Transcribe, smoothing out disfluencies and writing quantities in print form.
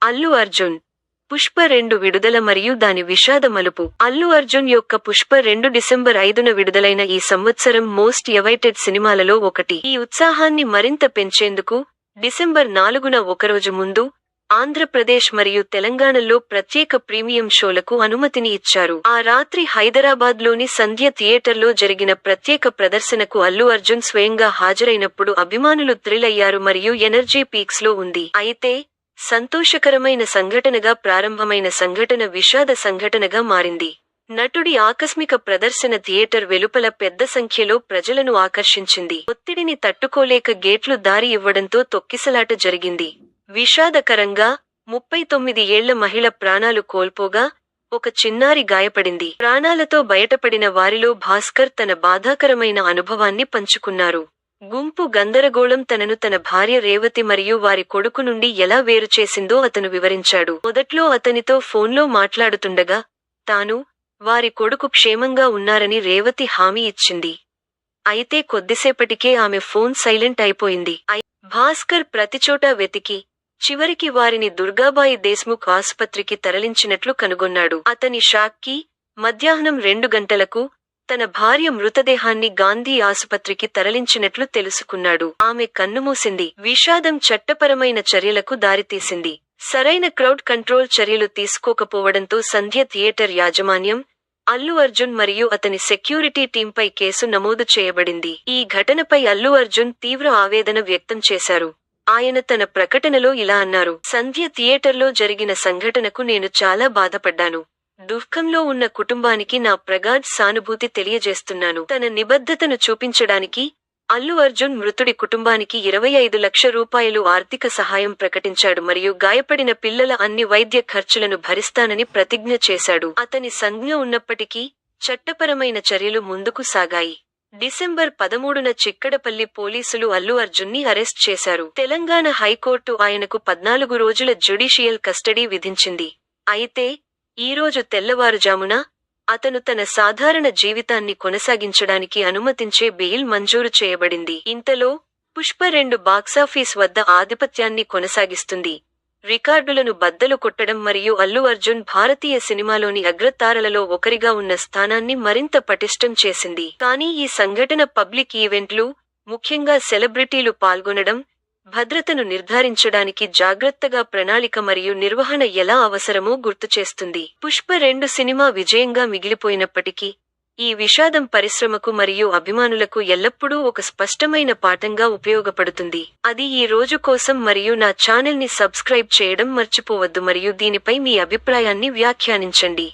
అల్లు అర్జున్ పుష్ప 2 విడుదల మరియు దాని విషాద మలుపు. అల్లు అర్జున్ యొక్క పుష్ప 2 డిసెంబర్ 5న విడుదలైన ఈ సంవత్సరం మోస్ట్ ఎవైటెడ్ సినిమాలలో ఒకటి. ఈ ఉత్సాహాన్ని మరింత పెంచేందుకు డిసెంబర్ 4న ఒకరోజు ముందు ఆంధ్రప్రదేశ్ మరియు తెలంగాణలో ప్రత్యేక ప్రీమియం షోలకు అనుమతిని ఇచ్చారు. ఆ రాత్రి హైదరాబాద్లోని సంధ్య థియేటర్లో జరిగిన ప్రత్యేక ప్రదర్శనకు అల్లు అర్జున్ స్వయంగా హాజరైనప్పుడు అభిమానులు థ్రిల్ అయ్యారు మరియు ఎనర్జీ పీక్స్లో ఉంది. అయితే సంతోషకరమైన సంఘటనగా ప్రారంభమైన సంఘటన విషాద సంఘటనగా మారింది. నటుడి ఆకస్మిక ప్రదర్శన థియేటర్ వెలుపల పెద్ద సంఖ్యలో ప్రజలను ఆకర్షించింది. ఒత్తిడిని తట్టుకోలేక గేట్లు దారి ఇవ్వడంతో తొక్కిసలాట జరిగింది. విషాదకరంగా 39 ఏళ్ల మహిళ ప్రాణాలు కోల్పోగా ఒక చిన్నారి గాయపడింది. ప్రాణాలతో బయటపడిన వారిలో భాస్కర్ తన బాధాకరమైన అనుభవాన్ని పంచుకున్నారు. గుంపు గందరగోళం తనను తన భార్య రేవతి మరియు వారి కొడుకు నుండి ఎలా వేరు చేసిందో అతను వివరించాడు. మొదట్లో అతనితో ఫోన్లో మాట్లాడుతుండగా తాను, వారి కొడుకు క్షేమంగా ఉన్నారని రేవతి హామీ ఇచ్చింది. అయితే కొద్దిసేపటికే ఆమె ఫోన్ సైలెంట్ అయిపోయింది. భాస్కర్ ప్రతిచోటా వెతికి చివరికి వారిని దుర్గాబాయి దేశ్ముఖ్ ఆసుపత్రికి తరలించినట్లు కనుగొన్నాడు. అతని షాక్కి మధ్యాహ్నం 2 గంటలకు తన భార్య మృతదేహాన్ని గాంధీ ఆసుపత్రికి తరలించినట్లు తెలుసుకున్నాడు. ఆమె కన్నుమూసింది. విషాదం చట్టపరమైన చర్యలకు దారితీసింది. సరైన క్రౌడ్ కంట్రోల్ చర్యలు తీసుకోకపోవడంతో సంధ్య థియేటర్ యాజమాన్యం, అల్లు అర్జున్ మరియు అతని సెక్యూరిటీ టీంపై కేసు నమోదు చేయబడింది. ఈ ఘటనపై అల్లు అర్జున్ తీవ్ర ఆవేదన వ్యక్తం చేశారు. ఆయన తన ప్రకటనలో ఇలా అన్నారు: సంధ్య థియేటర్లో జరిగిన సంఘటనకు నేను చాలా బాధపడ్డాను. దుఃఖంలో ఉన్న కుటుంబానికి నా ప్రగాఢ సానుభూతి తెలియజేస్తున్నాను. తన నిబద్ధతను చూపించడానికి అల్లు అర్జున్ మృతుడి కుటుంబానికి 25 లక్షల రూపాయలు ఆర్థిక సహాయం ప్రకటించాడు మరియు గాయపడిన పిల్లల అన్ని వైద్య ఖర్చులను భరిస్తానని ప్రతిజ్ఞ చేశాడు. అతని సంజ్ఞ ఉన్నప్పటికీ చట్టపరమైన చర్యలు ముందుకు సాగాయి. డిసెంబర్ 13న చిక్కడపల్లి పోలీసులు అల్లు అర్జున్ని అరెస్ట్ చేశారు. తెలంగాణ హైకోర్టు ఆయనకు 14 రోజుల జ్యుడిషియల్ కస్టడీ విధించింది. అయితే ఈరోజు తెల్లవారుజామున అతను తన సాధారణ జీవితాన్ని కొనసాగించడానికి అనుమతించే బెయిల్ మంజూరు చేయబడింది. ఇంతలో పుష్ప 2 బాక్సాఫీస్ వద్ద ఆధిపత్యాన్ని కొనసాగిస్తుంది. రికార్డులను బద్దలు కొట్టడం మరియు అల్లు అర్జున్ భారతీయ సినిమాలోని అగ్రతారలలో ఒకరిగా ఉన్న స్థానాన్ని మరింత పటిష్టం చేసింది. కానీ ఈ సంఘటన పబ్లిక్ ఈవెంట్లు, ముఖ్యంగా సెలబ్రిటీలు పాల్గొనడం, భద్రతను నిర్ధారించడానికి జాగ్రత్తగా ప్రణాళిక మరియు నిర్వహణ ఎలా అవసరమో గుర్తుచేస్తుంది. పుష్ప 2 సినిమా విజయంగా మిగిలిపోయినప్పటికీ ఈ విషాదం పరిశ్రమకు మరియు అభిమానులకు ఎల్లప్పుడూ ఒక స్పష్టమైన పాఠంగా ఉపయోగపడుతుంది. అది ఈ రోజు కోసం మరియు నా ఛానల్ని సబ్స్క్రైబ్ చేయడం మర్చిపోవద్దు మరియు దీనిపై మీ అభిప్రాయాన్ని వ్యాఖ్యానించండి.